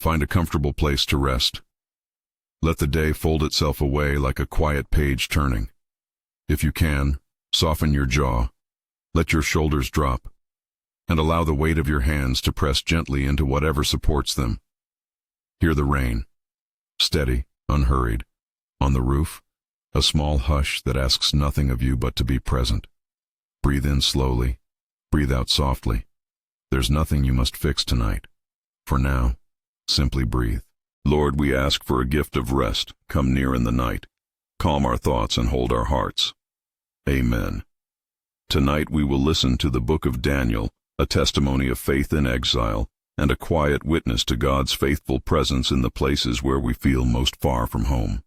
Find a comfortable place to rest. Let the day fold itself away like a quiet page turning. If you can, soften your jaw, let your shoulders drop, and allow the weight of your hands to press gently into whatever supports them. Hear the rain, steady, unhurried. On the roof, a small hush that asks nothing of you but to be present. Breathe in slowly, breathe out softly. There's nothing you must fix tonight. For now, simply breathe. Lord, we ask for a gift of rest. Come near in the night. Calm our thoughts and hold our hearts. Amen. Tonight we will listen to the book of Daniel, a testimony of faith in exile, and a quiet witness to God's faithful presence in the places where we feel most far from home.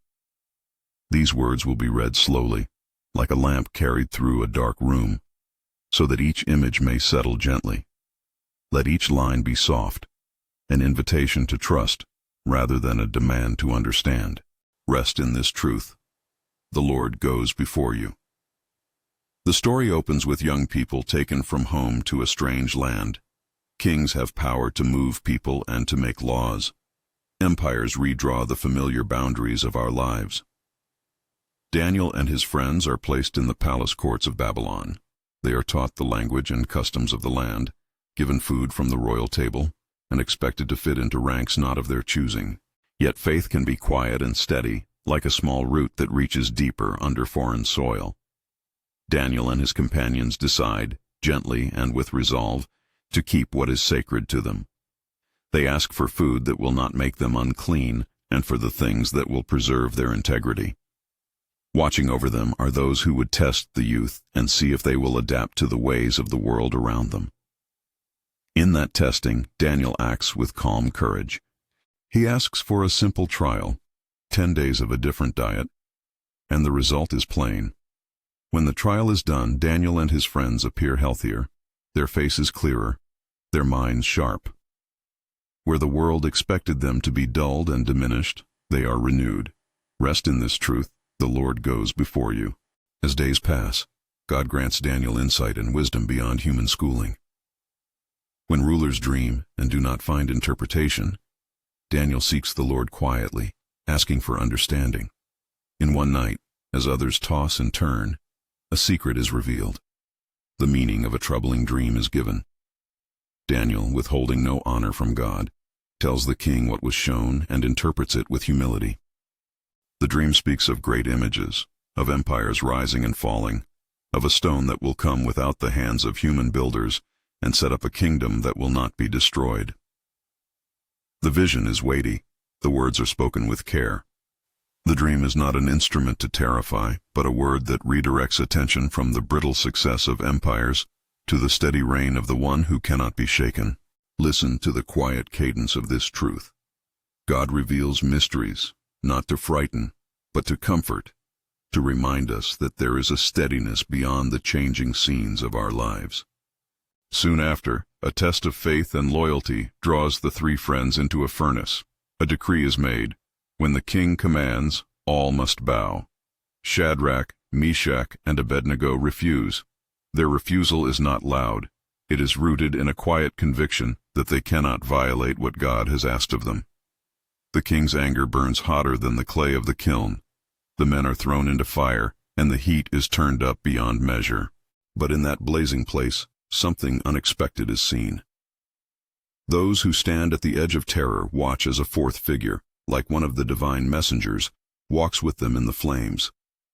These words will be read slowly, like a lamp carried through a dark room, so that each image may settle gently. Let each line be soft, an invitation to trust, rather than a demand to understand. Rest in this truth. The Lord goes before you. The story opens with young people taken from home to a strange land. Kings have power to move people and to make laws. Empires redraw the familiar boundaries of our lives. Daniel and his friends are placed in the palace courts of Babylon. They are taught the language and customs of the land, given food from the royal table, and expected to fit into ranks not of their choosing. Yet faith can be quiet and steady, like a small root that reaches deeper under foreign soil. Daniel and his companions decide, gently and with resolve, to keep what is sacred to them. They ask for food that will not make them unclean, and for the things that will preserve their integrity. Watching over them are those who would test the youth and see if they will adapt to the ways of the world around them. In that testing, Daniel acts with calm courage. He asks for a simple trial, 10 days of a different diet, and the result is plain. When the trial is done, Daniel and his friends appear healthier, their faces clearer, their minds sharp. Where the world expected them to be dulled and diminished, they are renewed. Rest in this truth. The Lord goes before you. As days pass, God grants Daniel insight and wisdom beyond human schooling. When rulers dream and do not find interpretation, Daniel seeks the Lord quietly, asking for understanding. In one night, as others toss and turn, a secret is revealed. The meaning of a troubling dream is given. Daniel, withholding no honor from God, tells the king what was shown and interprets it with humility. The dream speaks of great images, of empires rising and falling, of a stone that will come without the hands of human builders and set up a kingdom that will not be destroyed. The vision is weighty, the words are spoken with care. The dream is not an instrument to terrify, but a word that redirects attention from the brittle success of empires to the steady reign of the one who cannot be shaken. Listen to the quiet cadence of this truth. God reveals mysteries, not to frighten, but to comfort, to remind us that there is a steadiness beyond the changing scenes of our lives. Soon after, a test of faith and loyalty draws the three friends into a furnace. A decree is made. When the king commands, all must bow. Shadrach, Meshach, and Abednego refuse. Their refusal is not loud. It is rooted in a quiet conviction that they cannot violate what God has asked of them. The king's anger burns hotter than the clay of the kiln. The men are thrown into fire, and the heat is turned up beyond measure. But in that blazing place, something unexpected is seen. Those who stand at the edge of terror watch as a fourth figure, like one of the divine messengers, walks with them in the flames.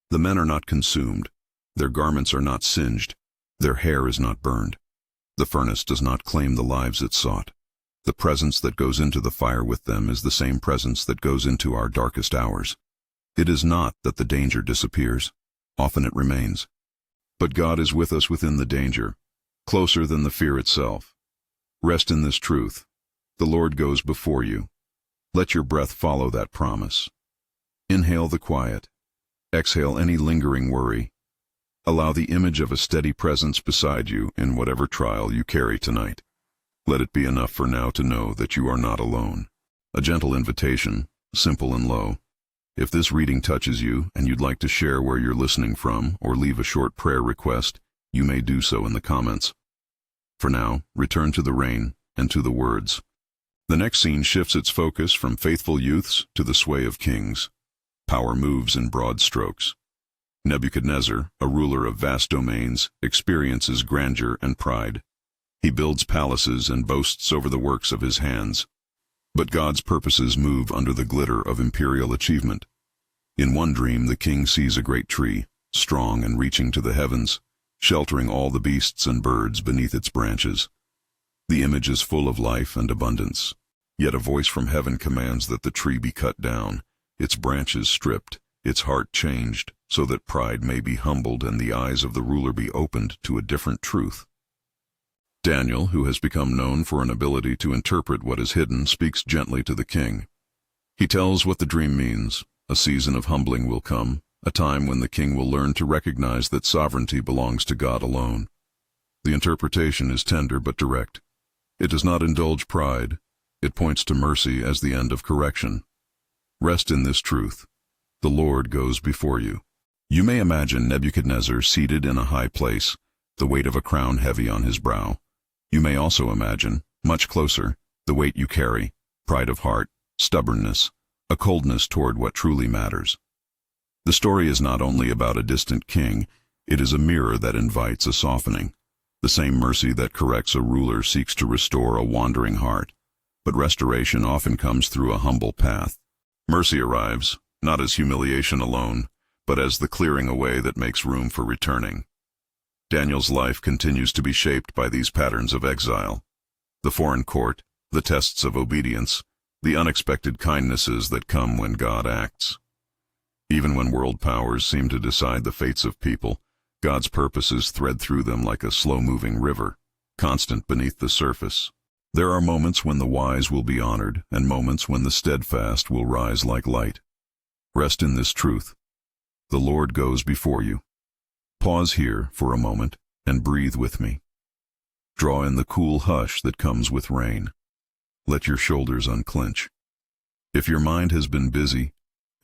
The men are not consumed. Their garments are not singed. Their hair is not burned. The furnace does not claim the lives it sought. The presence that goes into the fire with them is the same presence that goes into our darkest hours. It is not that the danger disappears. Often it remains. But God is with us within the danger, closer than the fear itself. Rest in this truth. The Lord goes before you. Let your breath follow that promise. Inhale the quiet. Exhale any lingering worry. Allow the image of a steady presence beside you in whatever trial you carry tonight. Let it be enough for now to know that you are not alone. A gentle invitation, simple and low. If this reading touches you and you'd like to share where you're listening from or leave a short prayer request, you may do so in the comments. For now, return to the rain and to the words. The next scene shifts its focus from faithful youths to the sway of kings. Power moves in broad strokes. Nebuchadnezzar, a ruler of vast domains, experiences grandeur and pride. He builds palaces and boasts over the works of his hands. But God's purposes move under the glitter of imperial achievement. In one dream, the king sees a great tree, strong and reaching to the heavens, sheltering all the beasts and birds beneath its branches. The image is full of life and abundance. Yet a voice from heaven commands that the tree be cut down, its branches stripped, its heart changed, so that pride may be humbled and the eyes of the ruler be opened to a different truth. Daniel, who has become known for an ability to interpret what is hidden, speaks gently to the king. He tells what the dream means. A season of humbling will come, a time when the king will learn to recognize that sovereignty belongs to God alone. The interpretation is tender but direct. It does not indulge pride. It points to mercy as the end of correction. Rest in this truth. The Lord goes before you. You may imagine Nebuchadnezzar seated in a high place, the weight of a crown heavy on his brow. You may also imagine, much closer, the weight you carry, pride of heart, stubbornness, a coldness toward what truly matters. The story is not only about a distant king, it is a mirror that invites a softening. The same mercy that corrects a ruler seeks to restore a wandering heart. But restoration often comes through a humble path. Mercy arrives, not as humiliation alone, but as the clearing away that makes room for returning. Daniel's life continues to be shaped by these patterns of exile. The foreign court, the tests of obedience, the unexpected kindnesses that come when God acts. Even when world powers seem to decide the fates of people, God's purposes thread through them like a slow-moving river, constant beneath the surface. There are moments when the wise will be honored, and moments when the steadfast will rise like light. Rest in this truth. The Lord goes before you. Pause here for a moment and breathe with me. Draw in the cool hush that comes with rain. Let your shoulders unclench. If your mind has been busy,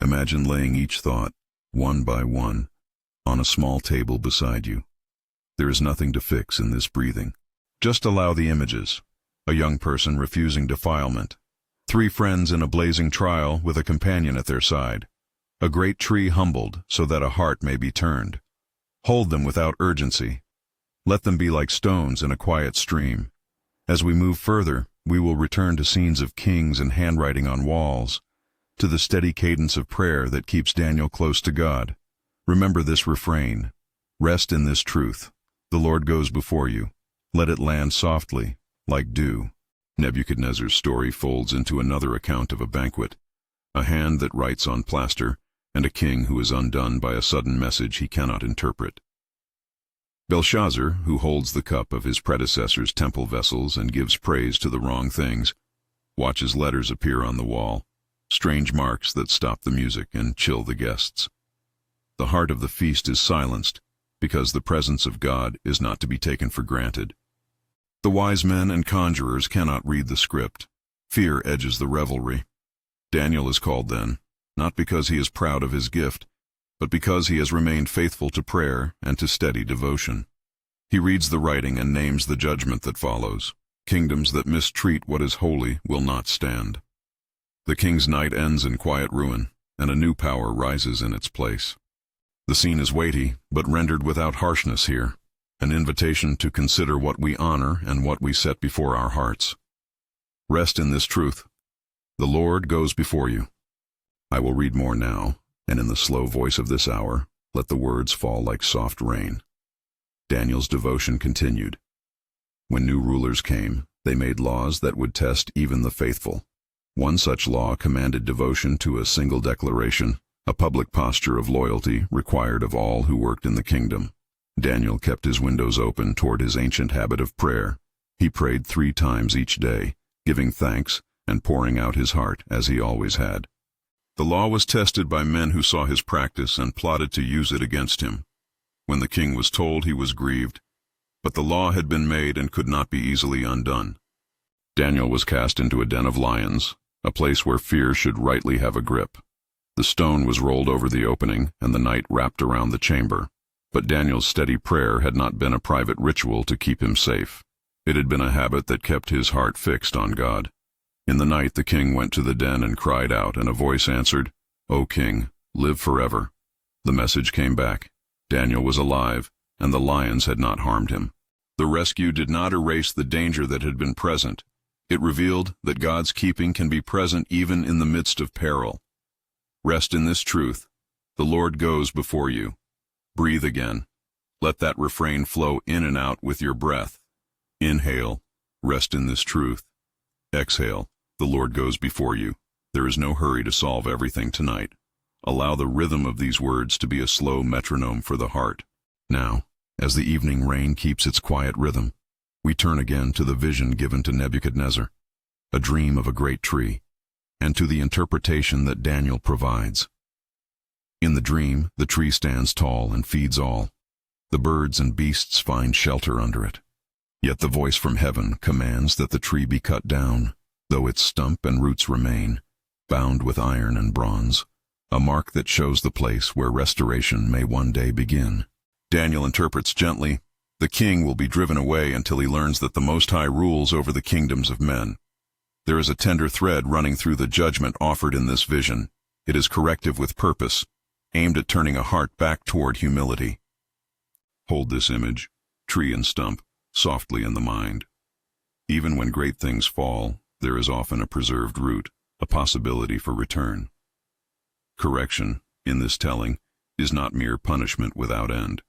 imagine laying each thought, one by one, on a small table beside you. There is nothing to fix in this breathing. Just allow the images. A young person refusing defilement. 3 friends in a blazing trial with a companion at their side. A great tree humbled so that a heart may be turned. Hold them without urgency. Let them be like stones in a quiet stream. As we move further, we will return to scenes of kings and handwriting on walls, to the steady cadence of prayer that keeps Daniel close to God. Remember this refrain. Rest in this truth. The Lord goes before you. Let it land softly, like dew. Nebuchadnezzar's story folds into another account of a banquet, a hand that writes on plaster, and a king who is undone by a sudden message he cannot interpret. Belshazzar, who holds the cup of his predecessor's temple vessels and gives praise to the wrong things, watches letters appear on the wall, strange marks that stop the music and chill the guests. The heart of the feast is silenced, because the presence of God is not to be taken for granted. The wise men and conjurers cannot read the script. Fear edges the revelry. Daniel is called then, not because he is proud of his gift, but because he has remained faithful to prayer and to steady devotion. He reads the writing and names the judgment that follows. Kingdoms that mistreat what is holy will not stand. The king's night ends in quiet ruin, and a new power rises in its place. The scene is weighty, but rendered without harshness here, an invitation to consider what we honor and what we set before our hearts. Rest in this truth. The Lord goes before you. I will read more now, and in the slow voice of this hour, let the words fall like soft rain. Daniel's devotion continued. When new rulers came, they made laws that would test even the faithful. One such law commanded devotion to a single declaration, a public posture of loyalty required of all who worked in the kingdom. Daniel kept his windows open toward his ancient habit of prayer. He prayed 3 times each day, giving thanks and pouring out his heart as he always had. The law was tested by men who saw his practice and plotted to use it against him. When the king was told, he was grieved, but the law had been made and could not be easily undone. Daniel was cast into a den of lions, a place where fear should rightly have a grip. The stone was rolled over the opening, and the night wrapped around the chamber. But Daniel's steady prayer had not been a private ritual to keep him safe. It had been a habit that kept his heart fixed on God. In the night the king went to the den and cried out, and a voice answered, "O king, live forever." The message came back. Daniel was alive, and the lions had not harmed him. The rescue did not erase the danger that had been present. It revealed that God's keeping can be present even in the midst of peril. Rest in this truth. The Lord goes before you. Breathe again. Let that refrain flow in and out with your breath. Inhale, rest in this truth. Exhale, the Lord goes before you. There is no hurry to solve everything tonight. Allow the rhythm of these words to be a slow metronome for the heart. Now, as the evening rain keeps its quiet rhythm, we turn again to the vision given to Nebuchadnezzar, a dream of a great tree, and to the interpretation that Daniel provides. In the dream, the tree stands tall and feeds all. The birds and beasts find shelter under it. Yet the voice from heaven commands that the tree be cut down, though its stump and roots remain, bound with iron and bronze, a mark that shows the place where restoration may one day begin. Daniel interprets gently, "The king will be driven away until he learns that the Most High rules over the kingdoms of men." There is a tender thread running through the judgment offered in this vision. It is corrective with purpose, aimed at turning a heart back toward humility. Hold this image, tree and stump, softly in the mind. Even when great things fall, there is often a preserved root, a possibility for return. Correction, in this telling, is not mere punishment without end.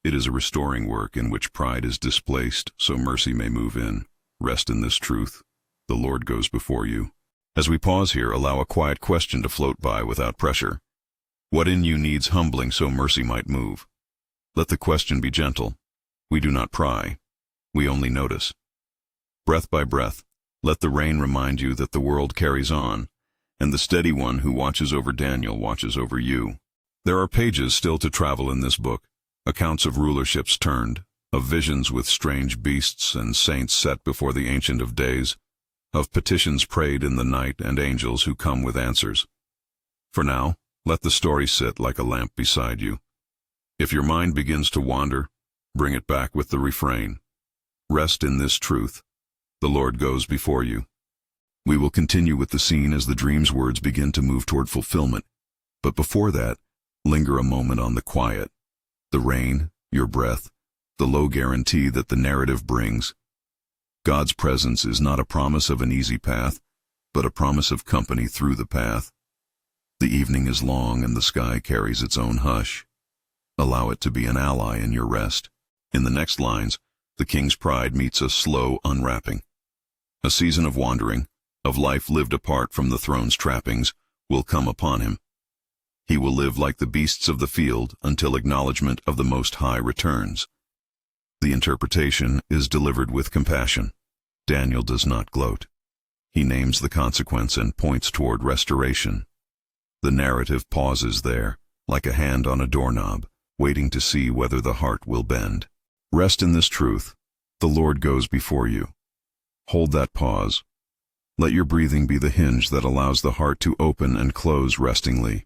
It is a restoring work in which pride is displaced so mercy may move in. Rest in this truth. The Lord goes before you. As we pause here, allow a quiet question to float by without pressure. What in you needs humbling so mercy might move? Let the question be gentle. We do not pry. We only notice. Breath by breath, let the rain remind you that the world carries on, and the steady one who watches over Daniel watches over you. There are pages still to travel in this book, accounts of rulerships turned, of visions with strange beasts and saints set before the Ancient of Days, of petitions prayed in the night and angels who come with answers. For now, let the story sit like a lamp beside you. If your mind begins to wander, bring it back with the refrain. Rest in this truth. The Lord goes before you. We will continue with the scene as the dream's words begin to move toward fulfillment. But before that, linger a moment on the quiet. The rain, your breath, the low guarantee that the narrative brings. God's presence is not a promise of an easy path, but a promise of company through the path. The evening is long and the sky carries its own hush. Allow it to be an ally in your rest. In the next lines, the king's pride meets a slow unwrapping. A season of wandering, of life lived apart from the throne's trappings, will come upon him. He will live like the beasts of the field until acknowledgement of the Most High returns. The interpretation is delivered with compassion. Daniel does not gloat. He names the consequence and points toward restoration. The narrative pauses there, like a hand on a doorknob, waiting to see whether the heart will bend. Rest in this truth. The Lord goes before you. Hold that pause. Let your breathing be the hinge that allows the heart to open and close restingly.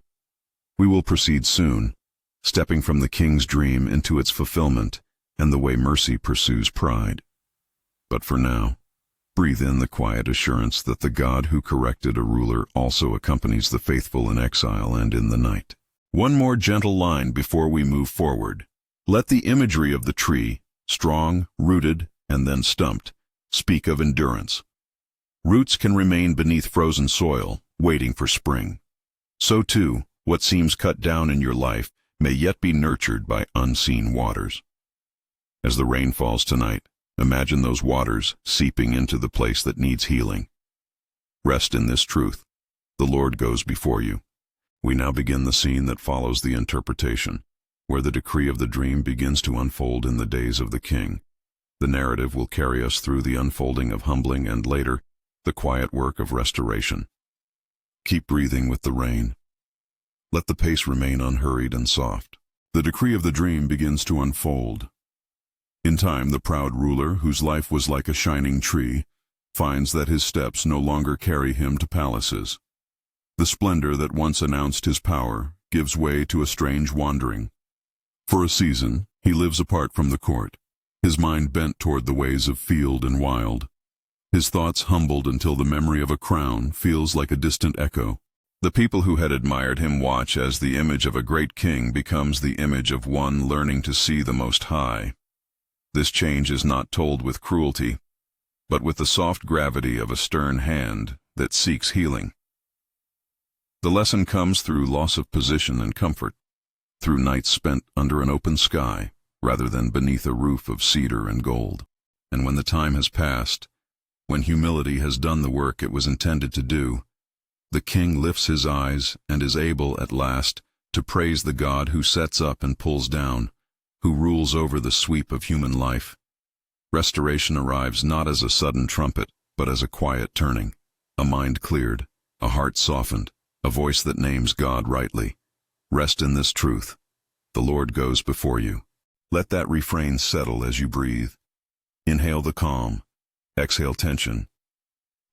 We will proceed soon, stepping from the king's dream into its fulfillment and the way mercy pursues pride. But for now, breathe in the quiet assurance that the God who corrected a ruler also accompanies the faithful in exile and in the night. One more gentle line before we move forward. Let the imagery of the tree, strong, rooted, and then stumped, speak of endurance. Roots can remain beneath frozen soil, waiting for spring. So too, what seems cut down in your life may yet be nurtured by unseen waters. As the rain falls tonight, imagine those waters seeping into the place that needs healing. Rest in this truth. The Lord goes before you. We now begin the scene that follows the interpretation, where the decree of the dream begins to unfold in the days of the king. The narrative will carry us through the unfolding of humbling and later, the quiet work of restoration. Keep breathing with the rain. Let the pace remain unhurried and soft. The decree of the dream begins to unfold. In time, the proud ruler, whose life was like a shining tree, finds that his steps no longer carry him to palaces. The splendor that once announced his power gives way to a strange wandering. For a season, he lives apart from the court, his mind bent toward the ways of field and wild. His thoughts humbled until the memory of a crown feels like a distant echo. The people who had admired him watch as the image of a great king becomes the image of one learning to see the Most High. This change is not told with cruelty, but with the soft gravity of a stern hand that seeks healing. The lesson comes through loss of position and comfort, through nights spent under an open sky rather than beneath a roof of cedar and gold. And when the time has passed, when humility has done the work it was intended to do, the king lifts his eyes and is able at last to praise the God who sets up and pulls down, who rules over the sweep of human life. Restoration arrives not as a sudden trumpet, but as a quiet turning, a mind cleared, a heart softened, a voice that names God rightly. Rest in this truth. The Lord goes before you. Let that refrain settle as you breathe. Inhale the calm. Exhale tension.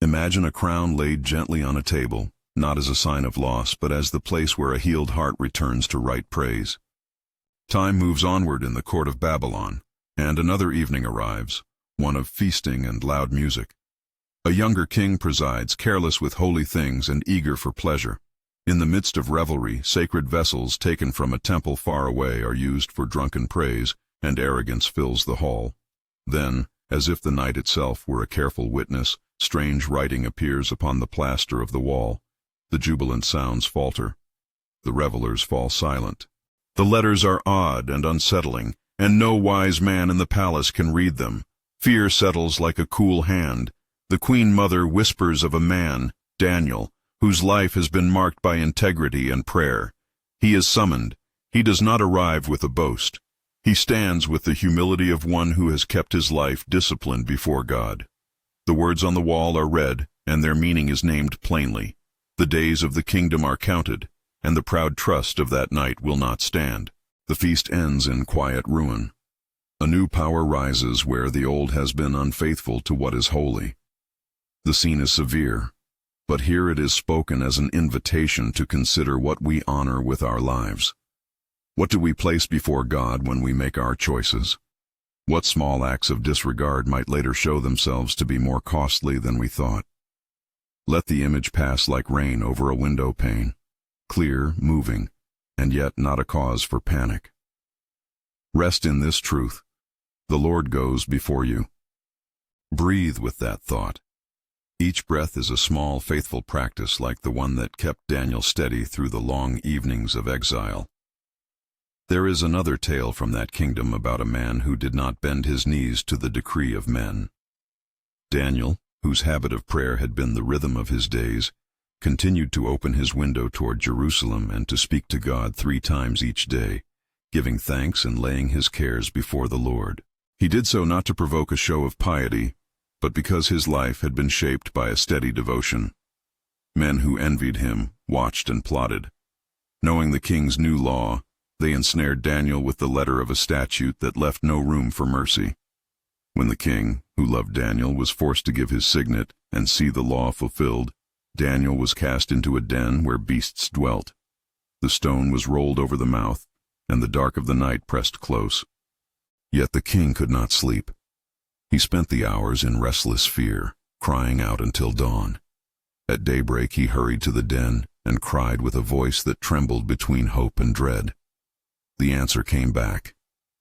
Imagine a crown laid gently on a table, not as a sign of loss, but as the place where a healed heart returns to right praise. Time moves onward in the court of Babylon, and another evening arrives, one of feasting and loud music. A younger king presides, careless with holy things and eager for pleasure. In the midst of revelry, sacred vessels taken from a temple far away are used for drunken praise, and arrogance fills the hall. Then, as if the night itself were a careful witness, strange writing appears upon the plaster of the wall. The jubilant sounds falter. The revelers fall silent. The letters are odd and unsettling, and no wise man in the palace can read them. Fear settles like a cool hand. The Queen Mother whispers of a man, Daniel, whose life has been marked by integrity and prayer. He is summoned. He does not arrive with a boast. He stands with the humility of one who has kept his life disciplined before God. The words on the wall are read, and their meaning is named plainly. The days of the kingdom are counted, and the proud trust of that night will not stand. The feast ends in quiet ruin. A new power rises where the old has been unfaithful to what is holy. The scene is severe, but here it is spoken as an invitation to consider what we honor with our lives. What do we place before God when we make our choices? What small acts of disregard might later show themselves to be more costly than we thought? Let the image pass like rain over a window pane, clear, moving, and yet not a cause for panic. Rest in this truth. The Lord goes before you. Breathe with that thought. Each breath is a small, faithful practice like the one that kept Daniel steady through the long evenings of exile. There is another tale from that kingdom about a man who did not bend his knees to the decree of men. Daniel, whose habit of prayer had been the rhythm of his days, continued to open his window toward Jerusalem and to speak to God 3 times each day, giving thanks and laying his cares before the Lord. He did so not to provoke a show of piety, but because his life had been shaped by a steady devotion. Men who envied him watched and plotted. Knowing the king's new law, they ensnared Daniel with the letter of a statute that left no room for mercy. When the king, who loved Daniel, was forced to give his signet and see the law fulfilled, Daniel was cast into a den where beasts dwelt. The stone was rolled over the mouth, and the dark of the night pressed close. Yet the king could not sleep. He spent the hours in restless fear, crying out until dawn. At daybreak he hurried to the den and cried with a voice that trembled between hope and dread. The answer came back.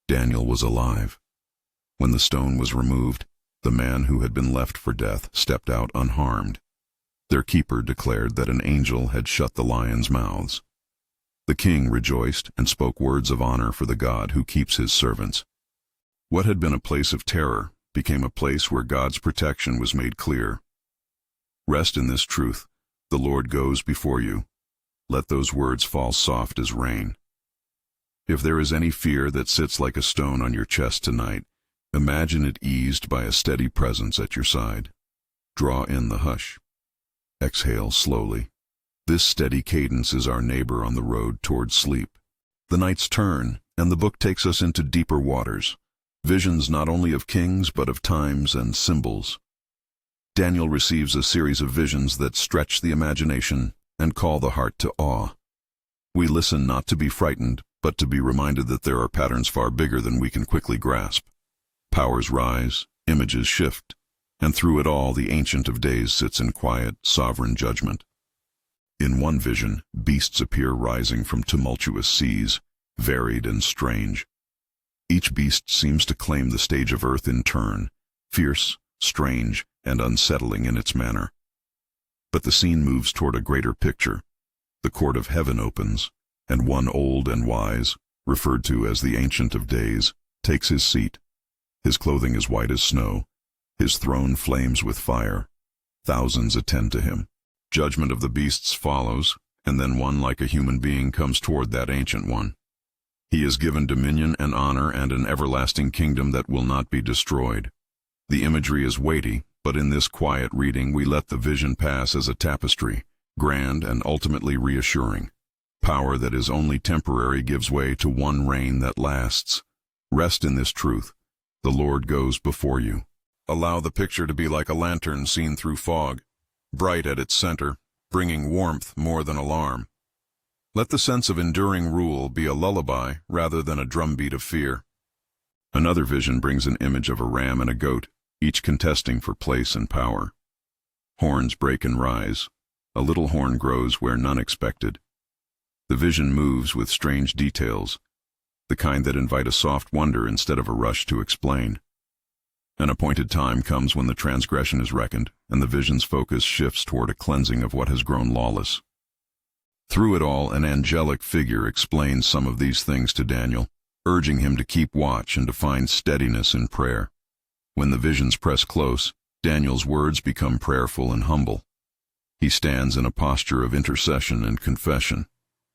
Daniel was alive. When the stone was removed, the man who had been left for death stepped out unharmed. Their keeper declared that an angel had shut the lions' mouths. The king rejoiced and spoke words of honor for the God who keeps his servants. What had been a place of terror became a place where God's protection was made clear. Rest in this truth. The Lord goes before you. Let those words fall soft as rain. If there is any fear that sits like a stone on your chest tonight, imagine it eased by a steady presence at your side. Draw in the hush. Exhale slowly. This steady cadence is our neighbor on the road toward sleep. The nights turn, and the book takes us into deeper waters. Visions not only of kings, but of times and symbols. Daniel receives a series of visions that stretch the imagination and call the heart to awe. We listen not to be frightened, but to be reminded that there are patterns far bigger than we can quickly grasp. Powers rise, images shift, And through it all, the Ancient of Days sits in quiet, sovereign judgment. In one vision, beasts appear rising from tumultuous seas, varied and strange. Each beast seems to claim the stage of earth in turn, fierce, strange, and unsettling in its manner. But the scene moves toward a greater picture. The court of heaven opens, and one old and wise, referred to as the Ancient of Days, takes his seat. His clothing is white as snow. His throne flames with fire. Thousands attend to him. Judgment of the beasts follows, and then one like a human being comes toward that Ancient One. He is given dominion and honor and an everlasting kingdom that will not be destroyed. The imagery is weighty, but in this quiet reading we let the vision pass as a tapestry, grand and ultimately reassuring. Power that is only temporary gives way to one reign that lasts. Rest in this truth. The Lord goes before you. Allow the picture to be like a lantern seen through fog, bright at its center, bringing warmth more than alarm. Let the sense of enduring rule be a lullaby rather than a drumbeat of fear. Another vision brings an image of a ram and a goat, each contesting for place and power. Horns break and rise. A little horn grows where none expected. The vision moves with strange details, the kind that invite a soft wonder instead of a rush to explain. An appointed time comes when the transgression is reckoned, and the vision's focus shifts toward a cleansing of what has grown lawless. Through it all, an angelic figure explains some of these things to Daniel, urging him to keep watch and to find steadiness in prayer. When the visions press close, Daniel's words become prayerful and humble. He stands in a posture of intercession and confession.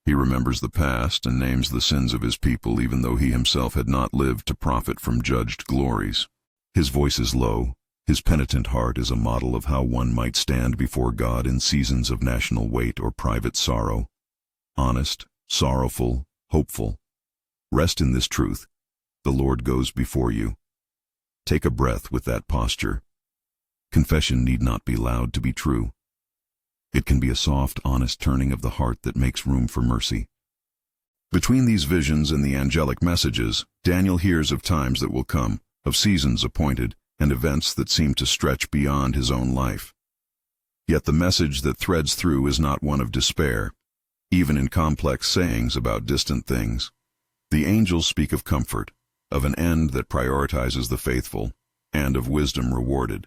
He remembers the past and names the sins of his people, even though he himself had not lived to profit from judged glories. His voice is low. His penitent heart is a model of how one might stand before God in seasons of national weight or private sorrow. Honest, sorrowful, hopeful. Rest in this truth. The Lord goes before you. Take a breath with that posture. Confession need not be loud to be true. It can be a soft, honest turning of the heart that makes room for mercy. Between these visions and the angelic messages, Daniel hears of times that will come, of seasons appointed, and events that seem to stretch beyond his own life. Yet the message that threads through is not one of despair, even in complex sayings about distant things. The angels speak of comfort, of an end that prioritizes the faithful, and of wisdom rewarded.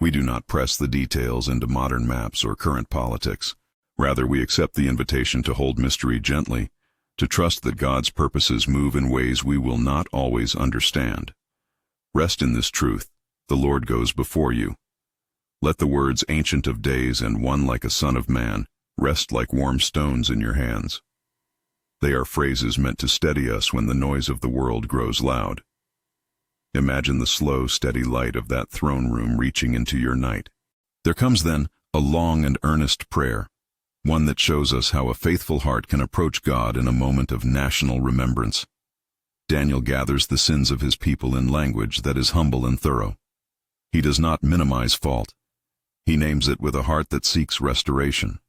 We do not press the details into modern maps or current politics. Rather, we accept the invitation to hold mystery gently, to trust that God's purposes move in ways we will not always understand. Rest in this truth. The Lord goes before you. Let the words Ancient of Days and One like a Son of Man rest like warm stones in your hands. They are phrases meant to steady us when the noise of the world grows loud. Imagine the slow, steady light of that throne room reaching into your night. There comes then a long and earnest prayer, one that shows us how a faithful heart can approach God in a moment of national remembrance. Daniel gathers the sins of his people in language that is humble and thorough. He does not minimize fault. He names it with a heart that seeks restoration.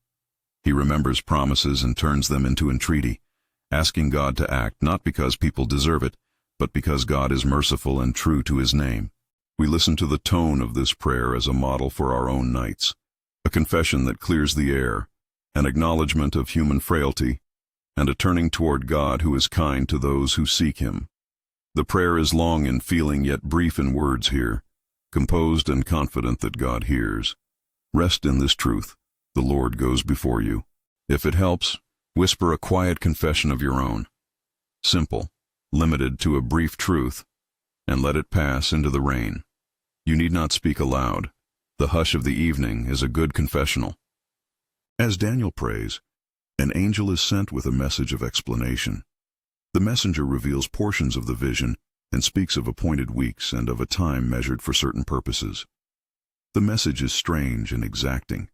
He remembers promises and turns them into entreaty, asking God to act not because people deserve it, but because God is merciful and true to his name. We listen to the tone of this prayer as a model for our own nights, a confession that clears the air, an acknowledgement of human frailty, and a turning toward God who is kind to those who seek him. The prayer is long in feeling yet brief in words here, composed and confident that God hears. Rest in this truth. The Lord goes before you. If it helps, whisper a quiet confession of your own. Simple, limited to a brief truth, and let it pass into the rain. You need not speak aloud. The hush of the evening is a good confessional. As Daniel prays, an angel is sent with a message of explanation. The messenger reveals portions of the vision and speaks of appointed weeks and of a time measured for certain purposes. The message is strange and exacting,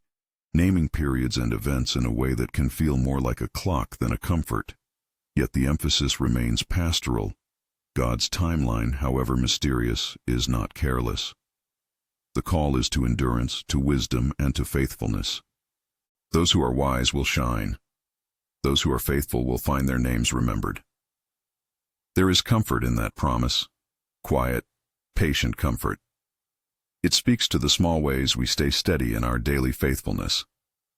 naming periods and events in a way that can feel more like a clock than a comfort. Yet the emphasis remains pastoral. God's timeline, however mysterious, is not careless. The call is to endurance, to wisdom, and to faithfulness. Those who are wise will shine. Those who are faithful will find their names remembered. There is comfort in that promise, quiet, patient comfort. It speaks to the small ways we stay steady in our daily faithfulness,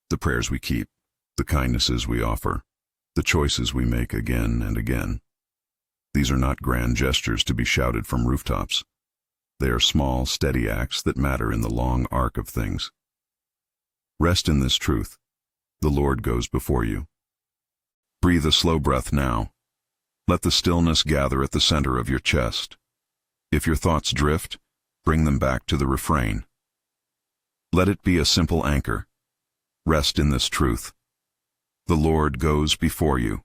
the prayers we keep, the kindnesses we offer, the choices we make again and again. These are not grand gestures to be shouted from rooftops. They are small, steady acts that matter in the long arc of things. Rest in this truth. The Lord goes before you. Breathe a slow breath now. Let the stillness gather at the center of your chest. If your thoughts drift, bring them back to the refrain. Let it be a simple anchor. Rest in this truth. The Lord goes before you.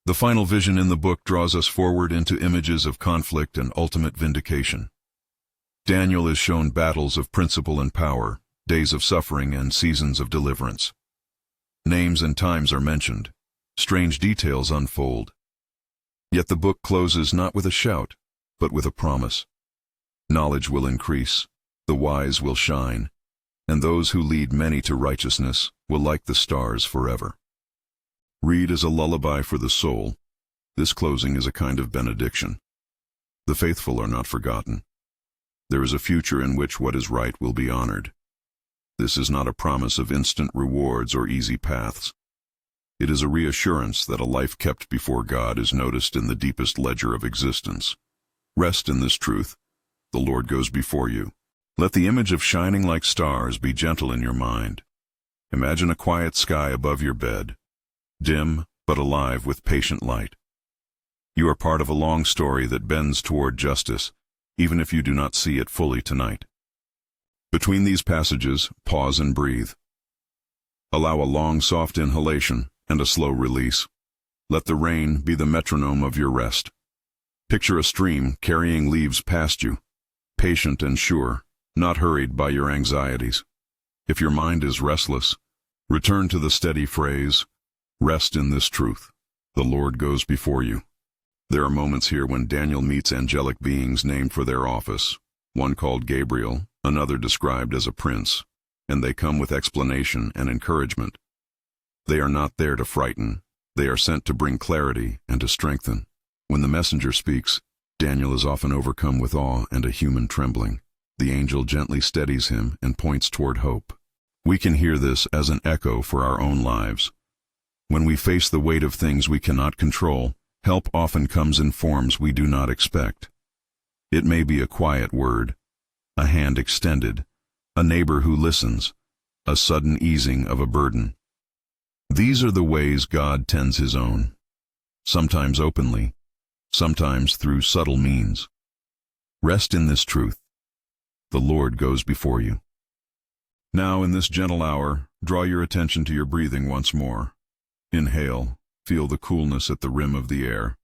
The final vision in the book draws us forward into images of conflict and ultimate vindication. Daniel is shown battles of principle and power, days of suffering and seasons of deliverance. Names and times are mentioned. Strange details unfold. Yet the book closes not with a shout, but with a promise. Knowledge will increase, the wise will shine, and those who lead many to righteousness will like the stars forever. Read as a lullaby for the soul. This closing is a kind of benediction. The faithful are not forgotten. There is a future in which what is right will be honored. This is not a promise of instant rewards or easy paths. It is a reassurance that a life kept before God is noticed in the deepest ledger of existence. Rest in this truth. The Lord goes before you. Let the image of shining like stars be gentle in your mind. Imagine a quiet sky above your bed, dim but alive with patient light. You are part of a long story that bends toward justice, even if you do not see it fully tonight. Between these passages, pause and breathe. Allow a long, soft inhalation and a slow release. Let the rain be the metronome of your rest. Picture a stream carrying leaves past you, patient and sure, not hurried by your anxieties. If your mind is restless, return to the steady phrase, rest in this truth. The Lord goes before you. There are moments here when Daniel meets angelic beings named for their office, one called Gabriel, another described as a prince, and they come with explanation and encouragement. They are not there to frighten, they are sent to bring clarity and to strengthen. When the messenger speaks, Daniel is often overcome with awe and a human trembling. The angel gently steadies him and points toward hope. We can hear this as an echo for our own lives. When we face the weight of things we cannot control, help often comes in forms we do not expect. It may be a quiet word, a hand extended, a neighbor who listens, a sudden easing of a burden. These are the ways God tends his own, sometimes openly, sometimes through subtle means. Rest in this truth. The Lord goes before you. Now, in this gentle hour, draw your attention to your breathing once more. Inhale, feel the coolness at the rim of the air.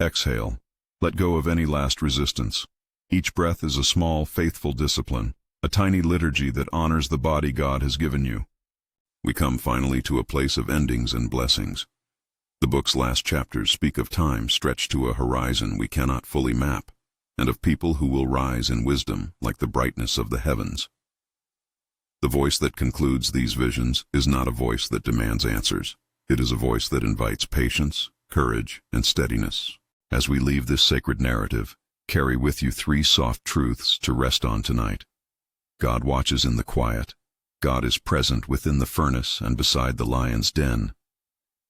Exhale, let go of any last resistance. Each breath is a small, faithful discipline, a tiny liturgy that honors the body God has given you. We come finally to a place of endings and blessings. The book's last chapters speak of time stretched to a horizon we cannot fully map, and of people who will rise in wisdom like the brightness of the heavens. The voice that concludes these visions is not a voice that demands answers. It is a voice that invites patience, courage, and steadiness. As we leave this sacred narrative, carry with you 3 soft truths to rest on tonight. God watches in the quiet. God is present within the furnace and beside the lion's den.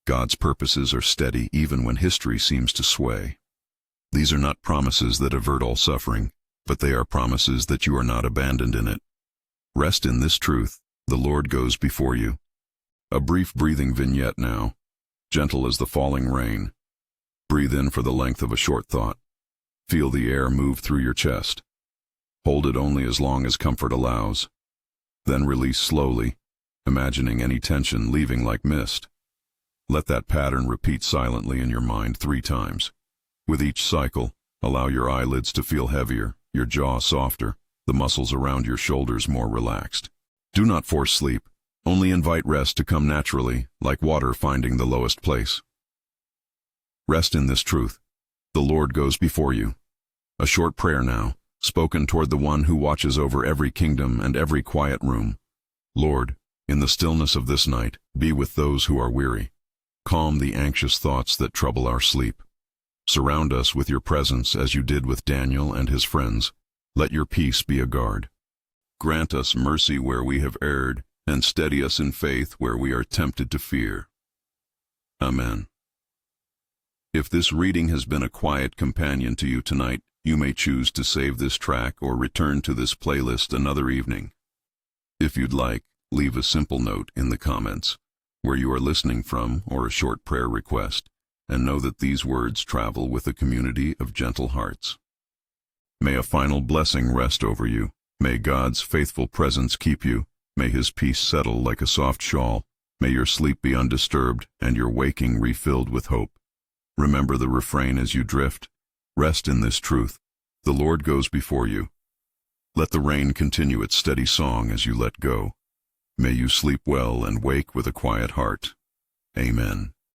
God's purposes are steady even when history seems to sway. These are not promises that avert all suffering, but they are promises that you are not abandoned in it. Rest in this truth. The Lord goes before you. A brief breathing vignette now, gentle as the falling rain. Breathe in for the length of a short thought. Feel the air move through your chest. Hold it only as long as comfort allows. Then release slowly, imagining any tension leaving like mist. Let that pattern repeat silently in your mind 3 times. With each cycle, allow your eyelids to feel heavier, your jaw softer, the muscles around your shoulders more relaxed. Do not force sleep, only invite rest to come naturally, like water finding the lowest place. Rest in this truth. The Lord goes before you. A short prayer now, spoken toward the one who watches over every kingdom and every quiet room. Lord, in the stillness of this night, be with those who are weary. Calm the anxious thoughts that trouble our sleep. Surround us with your presence as you did with Daniel and his friends. Let your peace be a guard. Grant us mercy where we have erred, and steady us in faith where we are tempted to fear. Amen. If this reading has been a quiet companion to you tonight, you may choose to save this track or return to this playlist another evening. If you'd like, leave a simple note in the comments where you are listening from or a short prayer request, and know that these words travel with a community of gentle hearts. May a final blessing rest over you. May God's faithful presence keep you. May His peace settle like a soft shawl. May your sleep be undisturbed and your waking refilled with hope. Remember the refrain as you drift. Rest in this truth. The Lord goes before you. Let the rain continue its steady song as you let go. May you sleep well and wake with a quiet heart. Amen.